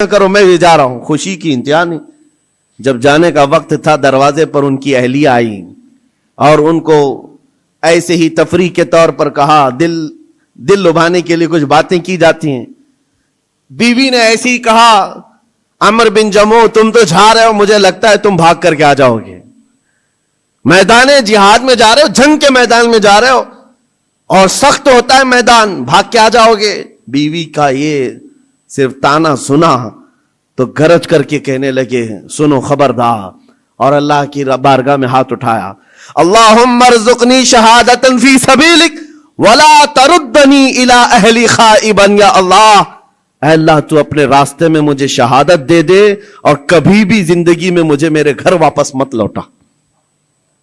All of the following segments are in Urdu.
کرو میں بھی جا رہا ہوں. خوشی کی انتہا نہیں. جب جانے کا وقت تھا دروازے پر ان کی اہلیہ آئی اور ان کو ایسے ہی تفریح کے طور پر کہا, دل لبھانے کے لیے کچھ باتیں کی جاتی ہیں. بیوی نے ایسے ہی کہا, عمر بن جموح تم تو جا رہے ہو, مجھے لگتا ہے تم بھاگ کر کے آ جاؤ گے. میدان جہاد میں جا رہے ہو, جنگ کے میدان میں جا رہے ہو اور سخت ہوتا ہے میدان, بھاگ کے آ جاؤ گے. بیوی کا یہ صرف تانا سنا تو گرج کر کے کہنے لگے, سنو خبردار, اور اللہ کی بارگاہ میں ہاتھ اٹھایا, اللہم ارزقنی شہادتا فی سبیلک ولا تردنی الی اہلی خائبا. یا اللہ, اے اللہ تو اپنے راستے میں مجھے شہادت دے دے اور کبھی بھی زندگی میں مجھے میرے گھر واپس مت لوٹا,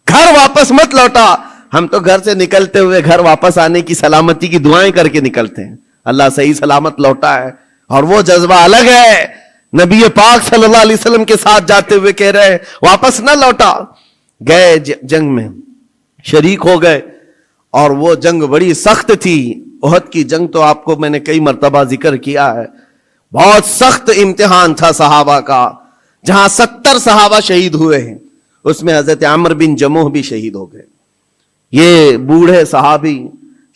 گھر واپس مت لوٹا. ہم تو گھر سے نکلتے ہوئے گھر واپس آنے کی سلامتی کی دعائیں کر کے نکلتے ہیں, اللہ صحیح سلامت لوٹا ہے, اور وہ جذبہ الگ ہے. نبی پاک صلی اللہ علیہ وسلم کے ساتھ جاتے ہوئے کہہ رہے واپس نہ لوٹا. گئے جنگ میں شریک ہو گئے اور وہ جنگ بڑی سخت تھی. احد کی جنگ تو آپ کو میں نے کئی مرتبہ ذکر کیا ہے, بہت سخت امتحان تھا صحابہ کا, جہاں 70 صحابہ شہید ہوئے ہیں, اس میں حضرت عمر بن جموح بھی شہید ہو گئے. یہ بوڑھے صحابی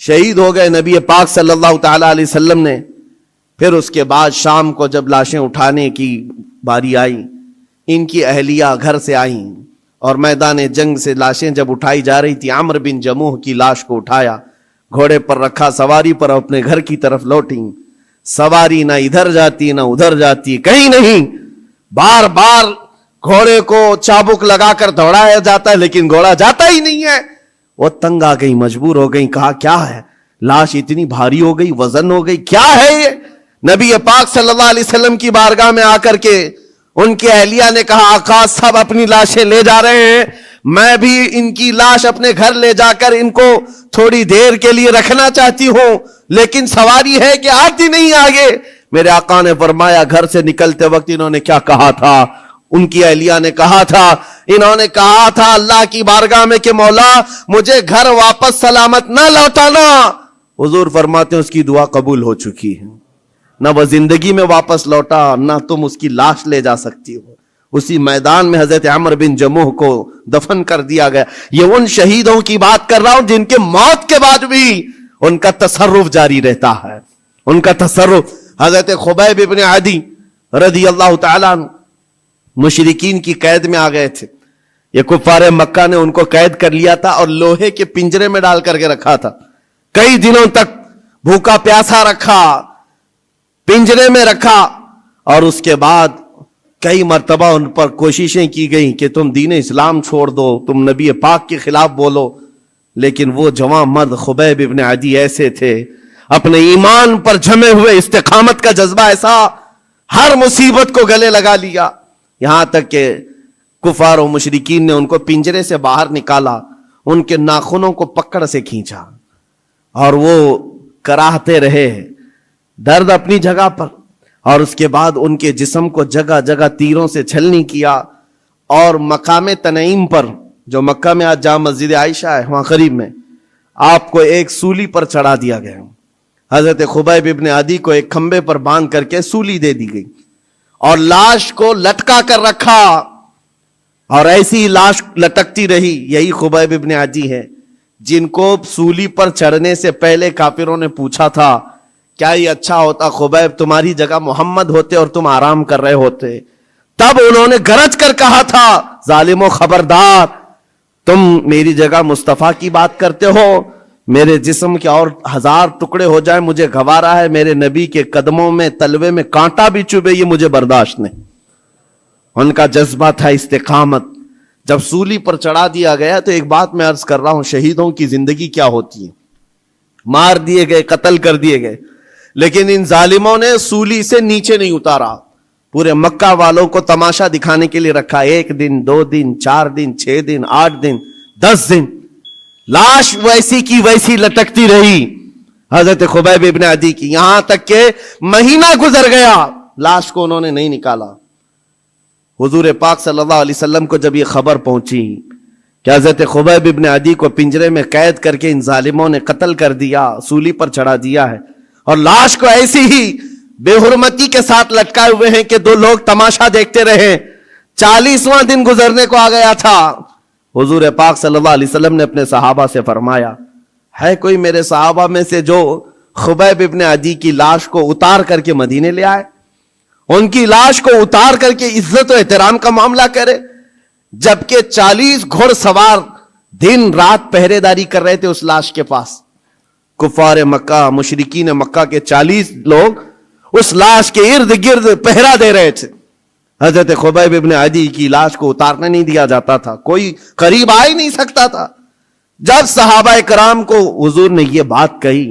شہید ہو گئے. نبی پاک صلی اللہ تعالی علیہ وسلم نے پھر اس کے بعد شام کو جب لاشیں اٹھانے کی باری آئی, ان کی اہلیہ گھر سے آئیں اور میدان جنگ سے لاشیں جب اٹھائی جا رہی تھی, عمر بن جموح کی لاش کو اٹھایا, گھوڑے پر رکھا, سواری پر اپنے گھر کی طرف لوٹیں. سواری نہ ادھر جاتی نہ ادھر جاتی, کہیں نہیں, بار بار گھوڑے کو چابک لگا کر دوڑایا جاتا ہے لیکن گھوڑا جاتا ہی نہیں ہے. وہ تنگ آ گئی, مجبور ہو گئی, کہا کیا ہے, لاش اتنی بھاری ہو گئی, وزن ہو گئی, کیا ہے یہ؟ نبی پاک صلی اللہ علیہ وسلم کی بارگاہ میں آ کر کے ان کی اہلیہ نے کہا, آقا سب اپنی لاشیں لے جا رہے ہیں, میں بھی ان کی لاش اپنے گھر لے جا کر ان کو تھوڑی دیر کے لیے رکھنا چاہتی ہوں, لیکن سواری ہے کہ آتی نہیں آگے. میرے آقا نے فرمایا, گھر سے نکلتے وقت انہوں نے کیا کہا تھا؟ ان کی اہلیہ نے کہا تھا, انہوں نے کہا تھا اللہ کی بارگاہ میں کہ مولا مجھے گھر واپس سلامت نہ لوٹانا. حضور فرماتے ہیں اس کی دعا قبول ہو چکی ہے, نہ وہ زندگی میں واپس لوٹا نہ تم اس کی لاش لے جا سکتی ہو. اسی میدان میں حضرت عمر بن جموح کو دفن کر دیا گیا. یہ ان شہیدوں کی بات کر رہا ہوں جن کے موت کے بعد بھی ان کا تصرف جاری رہتا ہے, ان کا تصرف. حضرت خبیب ابن عدی رضی اللہ تعالیٰ عنہ مشرکین کی قید میں آ گئے تھے. یہ کفار مکہ نے ان کو قید کر لیا تھا اور لوہے کے پنجرے میں ڈال کر کے رکھا تھا. کئی دنوں تک بھوکا پیاسا رکھا, پنجرے میں رکھا, اور اس کے بعد کئی مرتبہ ان پر کوششیں کی گئیں کہ تم دین اسلام چھوڑ دو, تم نبی پاک کے خلاف بولو. لیکن وہ جوان مرد خبیب ابن عدی ایسے تھے, اپنے ایمان پر جمے ہوئے, استقامت کا جذبہ ایسا, ہر مصیبت کو گلے لگا لیا. یہاں تک کہ کفار و مشرکین نے ان کو پنجرے سے باہر نکالا, ان کے ناخنوں کو پکڑ سے کھینچا اور وہ کراہتے رہے, درد اپنی جگہ پر, اور اس کے بعد ان کے جسم کو جگہ جگہ تیروں سے چھلنی کیا, اور مقام تنعیم پر جو مکہ میں آج جامع مسجد عائشہ ہے وہاں قریب میں, آپ کو ایک سولی پر چڑھا دیا گیا. حضرت خبیب ابن عدی کو ایک کھمبے پر باندھ کر کے سولی دے دی گئی اور لاش کو لٹکا کر رکھا, اور ایسی لاش لٹکتی رہی. یہی خبیب ابن عدی ہے جن کو سولی پر چڑھنے سے پہلے کافروں نے پوچھا تھا کیا یہ اچھا ہوتا خبیب تمہاری جگہ محمد ہوتے اور تم آرام کر رہے ہوتے. تب انہوں نے گرج کر کہا تھا, ظالمو خبردار, تم میری جگہ مصطفیٰ کی بات کرتے ہو, میرے جسم کے اور 1000 ٹکڑے ہو جائے مجھے گوارا ہے, میرے نبی کے قدموں میں تلوے میں کانٹا بھی چبھے یہ مجھے برداشت نہیں. ان کا جذبہ تھا استقامت. جب سولی پر چڑھا دیا گیا تو ایک بات میں عرض کر رہا ہوں, شہیدوں کی زندگی کیا ہوتی ہے, مار دیے گئے, قتل کر دیے گئے, لیکن ان ظالموں نے سولی سے نیچے نہیں اتارا. پورے مکہ والوں کو تماشا دکھانے کے لیے رکھا, 1 دن 2 دن 4 دن 6 دن 8 دن 10 دن, لاش ویسی کی ویسی لٹکتی رہی حضرت خبیب ابن عدی کی, یہاں تک کہ مہینہ گزر گیا, لاش کو انہوں نے نہیں نکالا. حضور پاک صلی اللہ علیہ وسلم کو جب یہ خبر پہنچی کہ حضرت خبیب ابن عدی کو پنجرے میں قید کر کے ان ظالموں نے قتل کر دیا, سولی پر چڑھا دیا ہے, اور لاش کو ایسی ہی بے حرمتی کے ساتھ لٹکائے ہوئے ہیں کہ دو لوگ تماشا دیکھتے رہے. 40واں دن گزرنے کو آ گیا تھا. حضور پاک صلی اللہ علیہ وسلم نے اپنے صحابہ سے فرمایا, ہے کوئی میرے صحابہ میں سے جو خبیب ابن عدی کی لاش کو اتار کر کے مدینے لے آئے, ان کی لاش کو اتار کر کے عزت و احترام کا معاملہ کرے, جبکہ 40 گھڑ سوار دن رات پہرے داری کر رہے تھے اس لاش کے پاس. کفار مکہ, مشرکین مکہ کے 40 لوگ اس لاش کے ارد گرد پہرا دے رہے تھے. حضرت خبیب ابن عدی کی لاش کو اتارنے نہیں دیا جاتا تھا, کوئی قریب آ ہی نہیں سکتا تھا. جب صحابہ کرام کو حضور نے یہ بات کہی,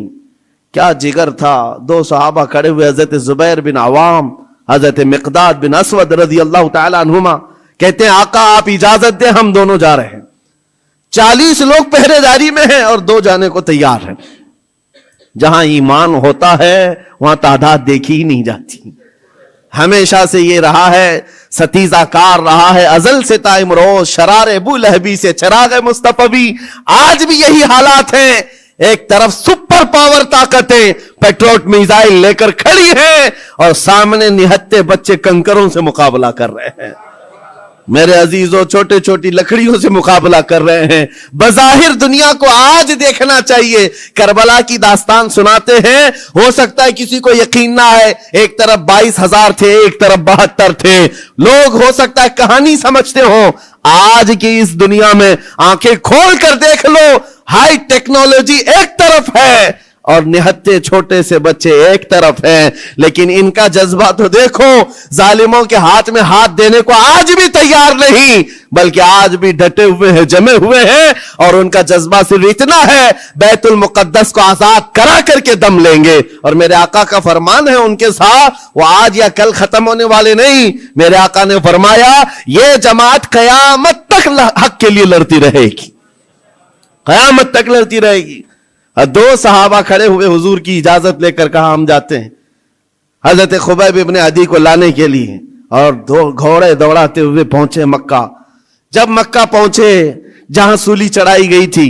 کیا جگر تھا. 2 صحابہ کھڑے ہوئے, حضرت زبیر بن عوام, حضرت مقداد بن اسود رضی اللہ تعالی عنہما, کہتے ہیں آقا آپ اجازت دیں ہم دونوں جا رہے ہیں. 40 لوگ پہرے داری میں ہیں اور 2 جانے کو تیار ہیں. جہاں ایمان ہوتا ہے وہاں تعداد دیکھی ہی نہیں جاتی. ہمیشہ سے یہ رہا ہے, ستیزہ کار رہا ہے ازل سے تا امروز, شرار ابو لہبی سے چراغ مصطفی. آج بھی یہی حالات ہیں. ایک طرف سپر پاور طاقتیں پیٹروٹ میزائل لے کر کھڑی ہیں اور سامنے نہتے بچے کنکروں سے مقابلہ کر رہے ہیں. میرے عزیزوں, چھوٹے چھوٹی لکڑیوں سے مقابلہ کر رہے ہیں. بظاہر دنیا کو آج دیکھنا چاہیے. کربلا کی داستان سناتے ہیں, ہو سکتا ہے کسی کو یقین نہ آئے, ایک طرف 22,000 تھے, ایک طرف 72 تھے. لوگ ہو سکتا ہے کہانی سمجھتے ہوں. آج کی اس دنیا میں آنکھیں کھول کر دیکھ لو, ہائی ٹیکنالوجی ایک طرف ہے اور نہتے چھوٹے سے بچے ایک طرف ہیں, لیکن ان کا جذبہ تو دیکھو. ظالموں کے ہاتھ میں ہاتھ دینے کو آج بھی تیار نہیں, بلکہ آج بھی ڈٹے ہوئے ہیں, جمے ہوئے ہیں, اور ان کا جذبہ صرف اتنا ہے بیت المقدس کو آزاد کرا کر کے دم لیں گے. اور میرے آقا کا فرمان ہے ان کے ساتھ, وہ آج یا کل ختم ہونے والے نہیں. میرے آقا نے فرمایا یہ جماعت قیامت تک حق کے لیے لڑتی رہے گی, قیامت تک لڑتی رہے گی. 2 صحابہ کھڑے ہوئے, حضور کی اجازت لے کر کہا ہم جاتے ہیں حضرت خبیب ابن عدی کو لانے کے لیے, اور 2 گھوڑے دوڑاتے ہوئے پہنچے مکہ. جب مکہ پہنچے جہاں سولی چڑھائی گئی تھی,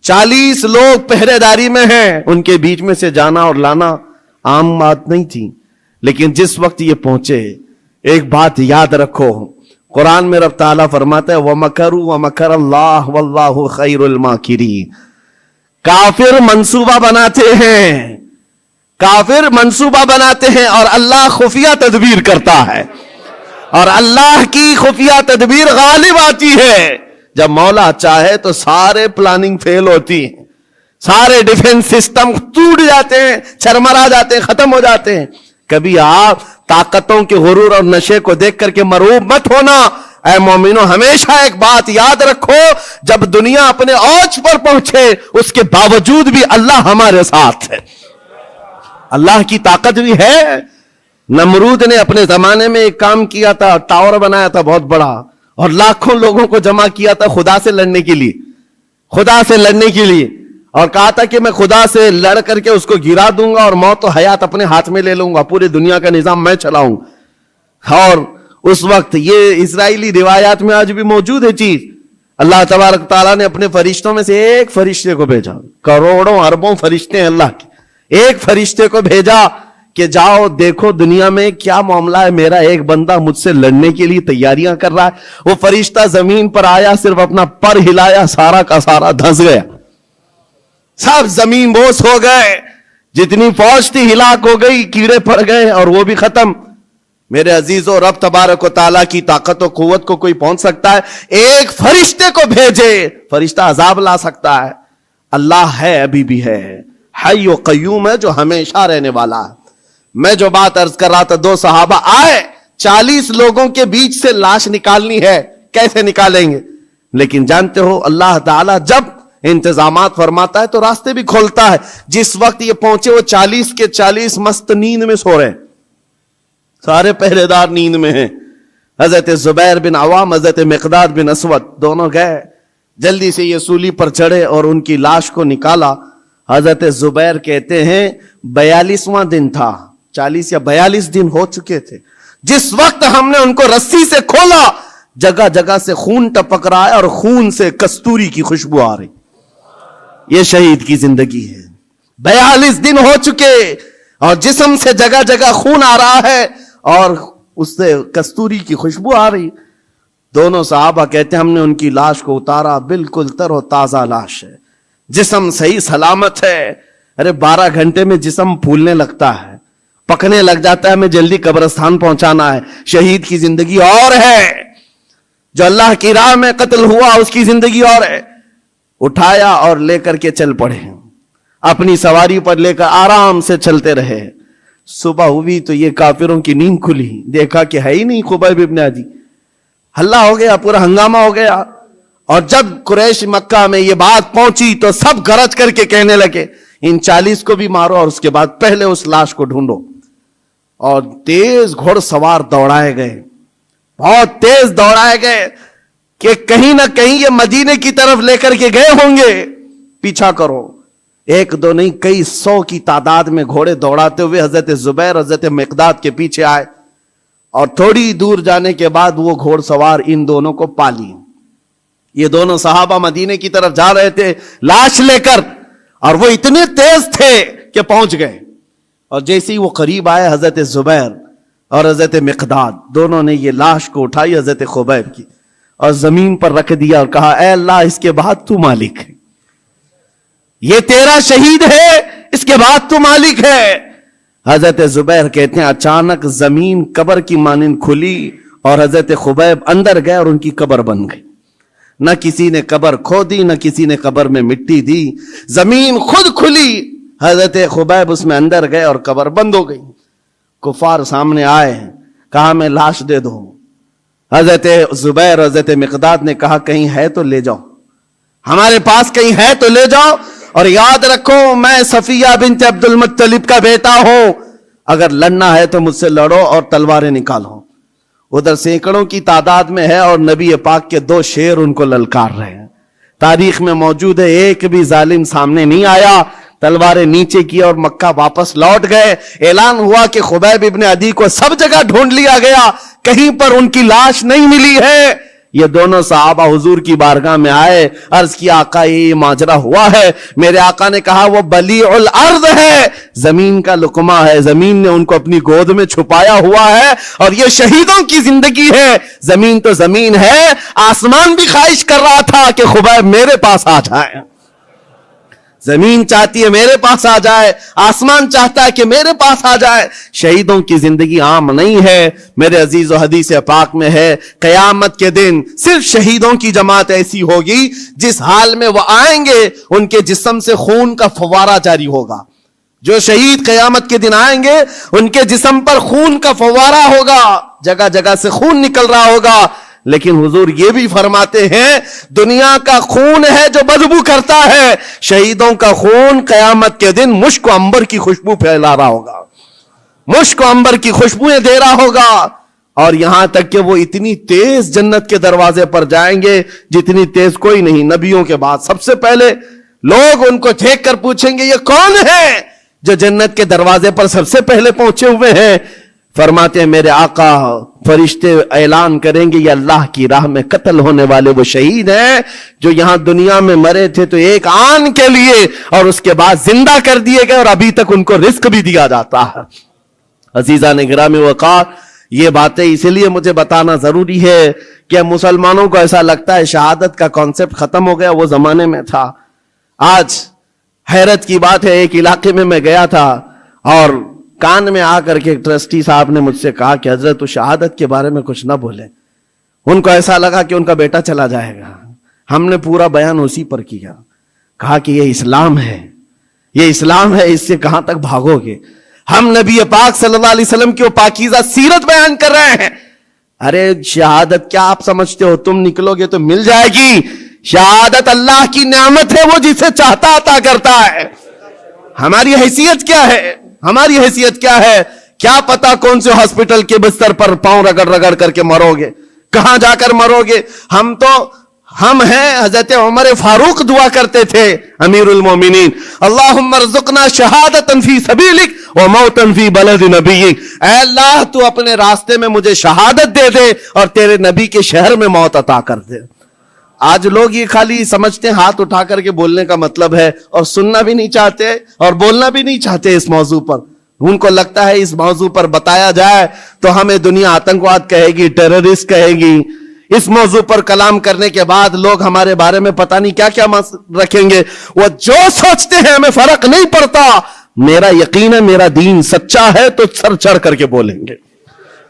40 لوگ پہرے داری میں ہیں, ان کے بیچ میں سے جانا اور لانا عام بات نہیں تھی. لیکن جس وقت یہ پہنچے, ایک بات یاد رکھو, قرآن میں رب تعالیٰ فرماتا ہے وَمَكَرُوا وَمَكَرَ اللَّهُ وَاللَّهُ خَيْرُ الْمَاكِرِينَ. کافر منصوبہ بناتے ہیں, کافر منصوبہ بناتے ہیں, اور اللہ خفیہ تدبیر کرتا ہے, اور اللہ کی خفیہ تدبیر غالب آتی ہے. جب مولا چاہے تو سارے پلاننگ فیل ہوتی ہیں, سارے ڈیفنس سسٹم ٹوٹ جاتے ہیں, چرمرا جاتے ہیں, ختم ہو جاتے ہیں. کبھی آپ طاقتوں کے غرور اور نشے کو دیکھ کر کے مرعوب مت ہونا. اے مومنو, ہمیشہ ایک بات یاد رکھو, جب دنیا اپنے اوج پر پہنچے اس کے باوجود بھی اللہ ہمارے ساتھ ہے, اللہ کی طاقت بھی ہے. نمرود نے اپنے زمانے میں ایک کام کیا تھا, ٹاور بنایا تھا بہت بڑا, اور لاکھوں لوگوں کو جمع کیا تھا خدا سے لڑنے کے لیے, خدا سے لڑنے کے لیے, اور کہا تھا کہ میں خدا سے لڑ کر کے اس کو گرا دوں گا اور موت و حیات اپنے ہاتھ میں لے لوں گا, پوری دنیا کا نظام میں چلاؤں. اور اس وقت یہ اسرائیلی روایات میں آج بھی موجود ہے چیز. اللہ تبارک تعالیٰ نے اپنے فرشتوں میں سے ایک فرشتے کو بھیجا, کروڑوں اربوں فرشتے ہیں اللہ کے, ایک فرشتے کو بھیجا کہ جاؤ دیکھو دنیا میں کیا معاملہ ہے, میرا ایک بندہ مجھ سے لڑنے کے لیے تیاریاں کر رہا ہے. وہ فرشتہ زمین پر آیا, صرف اپنا پر ہلایا, سارا کا سارا دھنس گیا, سب زمین بوس ہو گئے, جتنی فوج تھی ہلاک ہو گئی, کیڑے پڑ گئے اور وہ بھی ختم. میرے عزیزوں, رب تبارک و تعالیٰ کی طاقت و قوت کو کوئی پہنچ سکتا ہے؟ ایک فرشتے کو بھیجے, فرشتہ عذاب لا سکتا ہے. اللہ ہے, ابھی بھی ہے, حی و قیوم ہے, جو ہمیشہ رہنے والا ہے. میں جو بات عرض کر رہا تھا, 2 صحابہ آئے, 40 لوگوں کے بیچ سے لاش نکالنی ہے, کیسے نکالیں گے؟ لیکن جانتے ہو اللہ تعالیٰ جب انتظامات فرماتا ہے تو راستے بھی کھولتا ہے. جس وقت یہ پہنچے وہ 40 کے 40 مست نیند میں سو رہے ہیں, سارے پہرے دار نیند میں ہیں. حضرت زبیر بن عوام, حضرت مقداد بن اسود دونوں گئے, جلدی سے یہ سولی پر چڑھے اور ان کی لاش کو نکالا. حضرت زبیر کہتے ہیں 42واں دن تھا, 40 یا 42 دن ہو چکے تھے جس وقت ہم نے ان کو رسی سے کھولا. جگہ جگہ سے خون ٹپک رہا ہے اور خون سے کستوری کی خوشبو آ رہی. یہ شہید کی زندگی ہے. 42 دن ہو چکے, اور جسم سے جگہ جگہ خون آ رہا ہے اور اس سے کستوری کی خوشبو آ رہی. دونوں صحابہ کہتے ہیں ہم نے ان کی لاش کو اتارا, بالکل تر و تازہ لاش ہے, جسم صحیح سلامت ہے. ارے 12 گھنٹے میں جسم پھولنے لگتا ہے, پکنے لگ جاتا ہے, ہمیں جلدی قبرستان پہنچانا ہے. شہید کی زندگی اور ہے, جو اللہ کی راہ میں قتل ہوا اس کی زندگی اور ہے. اٹھایا اور لے کر کے چل پڑے, اپنی سواری پر لے کر آرام سے چلتے رہے. صبح ہوئی تو یہ کافروں کی نیند کھلی, دیکھا کہ ہے ہی نہیں خبیب ابن عدی. ہلہ ہو گیا, پورا ہنگامہ ہو گیا. اور جب قریش مکہ میں یہ بات پہنچی تو سب گرج کر کے کہنے لگے ان 40 کو بھی مارو اور اس کے بعد پہلے اس لاش کو ڈھونڈو. اور تیز گھوڑ سوار دوڑائے گئے, بہت تیز دوڑائے گئے کہ کہیں نہ کہیں یہ مدینے کی طرف لے کر کے گئے ہوں گے, پیچھا کرو. 1 2 نہیں, کئی 100 کی تعداد میں گھوڑے دوڑاتے ہوئے حضرت زبیر حضرت مقداد کے پیچھے آئے. اور تھوڑی دور جانے کے بعد وہ گھوڑ سوار ان دونوں کو پا لی. یہ دونوں صحابہ مدینے کی طرف جا رہے تھے لاش لے کر, اور وہ اتنے تیز تھے کہ پہنچ گئے. اور جیسے ہی وہ قریب آئے حضرت زبیر اور حضرت مقداد دونوں نے یہ لاش کو اٹھائی حضرت خبیب کی اور زمین پر رکھ دیا اور کہا اے اللہ اس کے بعد تو مالک ہے, یہ تیرا شہید ہے, اس کے بعد تو مالک ہے. حضرت زبیر کہتے ہیں اچانک زمین قبر کی مانند کھلی اور حضرت خبیب اندر گئے اور ان کی قبر بن گئی. نہ کسی نے قبر کھودی, نہ کسی نے قبر میں مٹی دی, زمین خود کھلی, حضرت خبیب اس میں اندر گئے اور قبر بند ہو گئی. کفار سامنے آئے, کہا میں لاش دے دو. حضرت زبیر حضرت مقداد نے کہا کہیں ہے تو لے جاؤ, ہمارے پاس کہیں ہے تو لے جاؤ, اور یاد رکھو میں صفیہ بنت عبد المطلب کا بیٹا ہوں, اگر لڑنا ہے تو مجھ سے لڑو اور تلواریں نکالو. ادھر سینکڑوں کی تعداد میں ہے اور نبی پاک کے 2 شیر ان کو للکار رہے ہیں. تاریخ میں موجود ہے ایک بھی ظالم سامنے نہیں آیا, تلواریں نیچے کی اور مکہ واپس لوٹ گئے. اعلان ہوا کہ خبیب ابن عدی کو سب جگہ ڈھونڈ لیا گیا, کہیں پر ان کی لاش نہیں ملی ہے. یہ دونوں صحابہ حضور کی بارگاہ میں آئے, عرض کیا آقا یہ ماجرا ہوا ہے. میرے آقا نے کہا وہ بلیع الارض ہے, زمین کا لقمہ ہے, زمین نے ان کو اپنی گود میں چھپایا ہوا ہے, اور یہ شہیدوں کی زندگی ہے. زمین تو زمین ہے, آسمان بھی خواہش کر رہا تھا کہ خبیب میرے پاس آ جائے. زمین چاہتی ہے میرے پاس آ جائے, آسمان چاہتا ہے کہ میرے پاس آ جائے. شہیدوں کی زندگی عام نہیں ہے میرے عزیز, و حدیث پاک میں ہے قیامت کے دن صرف شہیدوں کی جماعت ایسی ہوگی جس حال میں وہ آئیں گے ان کے جسم سے خون کا فوارہ جاری ہوگا. جو شہید قیامت کے دن آئیں گے ان کے جسم پر خون کا فوارہ ہوگا, جگہ جگہ سے خون نکل رہا ہوگا. لیکن حضور یہ بھی فرماتے ہیں دنیا کا خون ہے جو بدبو کرتا ہے, شہیدوں کا خون قیامت کے دن مشک و عنبر کی خوشبو پھیلا رہا ہوگا, مشک و عنبر کی خوشبوئیں دے رہا ہوگا. اور یہاں تک کہ وہ اتنی تیز جنت کے دروازے پر جائیں گے جتنی تیز کوئی نہیں. نبیوں کے بعد سب سے پہلے لوگ ان کو دیکھ کر پوچھیں گے یہ کون ہے جو جنت کے دروازے پر سب سے پہلے پہنچے ہوئے ہیں. فرماتے ہیں میرے آقا فرشتے اعلان کریں گے یہ اللہ کی راہ میں قتل ہونے والے وہ شہید ہیں جو یہاں دنیا میں مرے تھے تو ایک آن کے لیے اور اس کے بعد زندہ کر دیے گئے, اور ابھی تک ان کو رزق بھی دیا جاتا ہے. عزیزان گرامی وقار, یہ باتیں اسی لیے مجھے بتانا ضروری ہے کہ مسلمانوں کو ایسا لگتا ہے شہادت کا کانسیپٹ ختم ہو گیا, وہ زمانے میں تھا. آج حیرت کی بات ہے, ایک علاقے میں گیا تھا اور کان میں آ کر کے ٹرسٹی صاحب نے مجھ سے کہا کہ حضرت تو شہادت کے بارے میں کچھ نہ بولے. ان کو ایسا لگا کہ ان کا بیٹا چلا جائے گا. ہم نے پورا بیان اسی پر کیا, کہا کہ یہ اسلام ہے, یہ اسلام ہے, اس سے کہاں تک بھاگو گے. ہم نبی پاک صلی اللہ علیہ وسلم کی وہ پاکیزہ سیرت بیان کر رہے ہیں. ارے شہادت کیا آپ سمجھتے ہو تم نکلو گے تو مل جائے گی. شہادت اللہ کی نعمت ہے, وہ جسے چاہتا عطا کرتا ہے. ہماری حیثیت کیا ہے, ہماری حیثیت کیا ہے, کیا پتا کون سے ہاسپٹل کے بستر پر پاؤں رگڑ رگڑ کر کے مرو گے, کہاں جا کر مرو گے. ہم ہیں حضرت عمر فاروق دعا کرتے تھے امیر المومنین, اللہم ارزقنا شہادتا فی سبیلک و موتا فی بلد نبیک. اے اللہ تو اپنے راستے میں مجھے شہادت دے دے اور تیرے نبی کے شہر میں موت عطا کر دے. آج لوگ یہ خالی سمجھتے ہیں ہاتھ اٹھا کر کے بولنے کا مطلب ہے, اور سننا بھی نہیں چاہتے اور بولنا بھی نہیں چاہتے اس موضوع پر. ان کو لگتا ہے اس موضوع پر بتایا جائے تو ہمیں دنیا آتنکواد کہے گی، ٹیررسٹ کہے گی. اس موضوع پر کلام کرنے کے بعد لوگ ہمارے بارے میں پتہ نہیں کیا کیا رکھیں گے. وہ جو سوچتے ہیں ہمیں فرق نہیں پڑتا. میرا یقین ہے میرا دین سچا ہے تو سر چڑھ کر کے بولیں گے.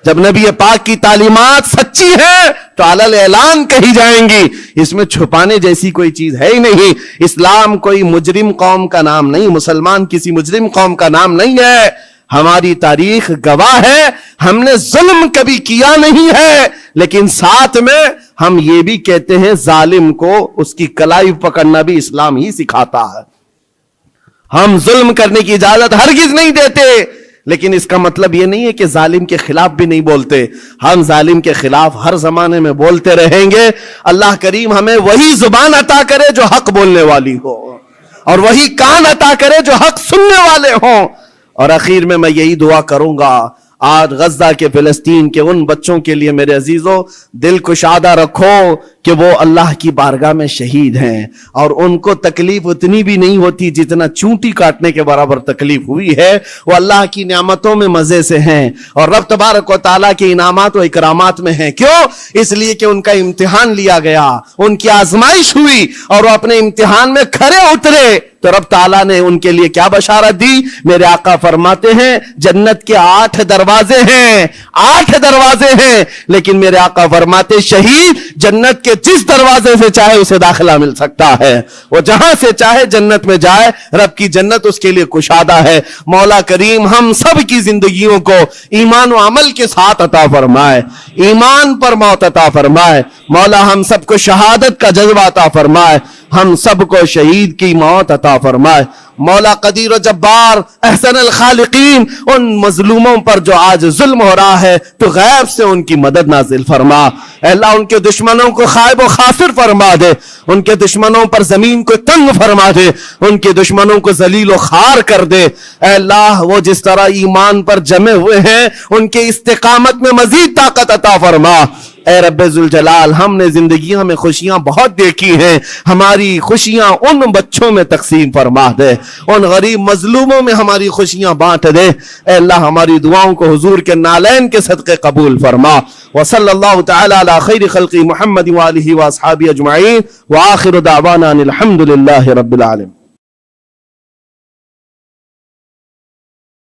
جب نبی پاک کی تعلیمات سچی ہے تو علل اعلان کہی جائیں گی. اس میں چھپانے جیسی کوئی چیز ہے ہی نہیں. اسلام کوئی مجرم قوم کا نام نہیں، مسلمان کسی مجرم قوم کا نام نہیں ہے. ہماری تاریخ گواہ ہے ہم نے ظلم کبھی کیا نہیں ہے، لیکن ساتھ میں ہم یہ بھی کہتے ہیں ظالم کو اس کی کلائی پکڑنا بھی اسلام ہی سکھاتا ہے. ہم ظلم کرنے کی اجازت ہرگز نہیں دیتے، لیکن اس کا مطلب یہ نہیں ہے کہ ظالم کے خلاف بھی نہیں بولتے. ہم ظالم کے خلاف ہر زمانے میں بولتے رہیں گے. اللہ کریم ہمیں وہی زبان عطا کرے جو حق بولنے والی ہو، اور وہی کان عطا کرے جو حق سننے والے ہوں. اور اخیر میں یہی دعا کروں گا، آج غزہ کے فلسطین کے ان بچوں کے لیے میرے عزیزوں دل کشادہ رکھو کہ وہ اللہ کی بارگاہ میں شہید ہیں، اور ان کو تکلیف اتنی بھی نہیں ہوتی جتنا چونٹی کاٹنے کے برابر تکلیف ہوئی ہے. وہ اللہ کی نعمتوں میں مزے سے ہیں، اور رب تبارک و تعالیٰ کے انعامات و اکرامات میں ہیں. کیوں؟ اس لیے کہ ان کا امتحان لیا گیا، ان کی آزمائش ہوئی، اور وہ اپنے امتحان میں کھرے اترے. تو رب تعالیٰ نے ان کے لیے کیا بشارت دی؟ میرے آقا فرماتے ہیں جنت کے 8 دروازے ہیں، 8 دروازے ہیں، لیکن میرے آقا فرماتے شہید جنت کے جس دروازے سے چاہے اسے داخلہ مل سکتا ہے. وہ جہاں سے چاہے جنت میں جائے، رب کی جنت اس کے لیے کشادہ ہے. مولا کریم ہم سب کی زندگیوں کو ایمان و عمل کے ساتھ عطا فرمائے، ایمان پر موت عطا فرمائے. مولا ہم سب کو شہادت کا جذبہ عطا فرمائے، ہم سب کو شہید کی موت عطا فرمائے. مولا قدیر و جبار احسن الخالقین ان مظلوموں پر جو آج ظلم ہو رہا ہے تو غیب سے ان کی مدد نازل فرما. اے اللہ ان کے دشمنوں کو خائب و خاسر فرما دے، ان کے دشمنوں پر زمین کو تنگ فرما دے، ان کے دشمنوں کو ذلیل و خوار کر دے. اے اللہ وہ جس طرح ایمان پر جمے ہوئے ہیں ان کے استقامت میں مزید طاقت عطا فرما. اے رب ذوالجلال ہم نے زندگیوں میں خوشیاں بہت دیکھی ہیں، ہماری خوشیاں ان بچوں میں تقسیم فرما دے، ان غریب مظلوموں میں ہماری خوشیاں بانٹ دے. اے اللہ ہماری دعاؤں کو حضور کے نالین کے صدقے قبول فرما. وصلی اللہ تعالی علی خیر خلق محمد وآلہ واصحابہ اجمعین، وآخر دعوانا الحمد للہ رب العالمین.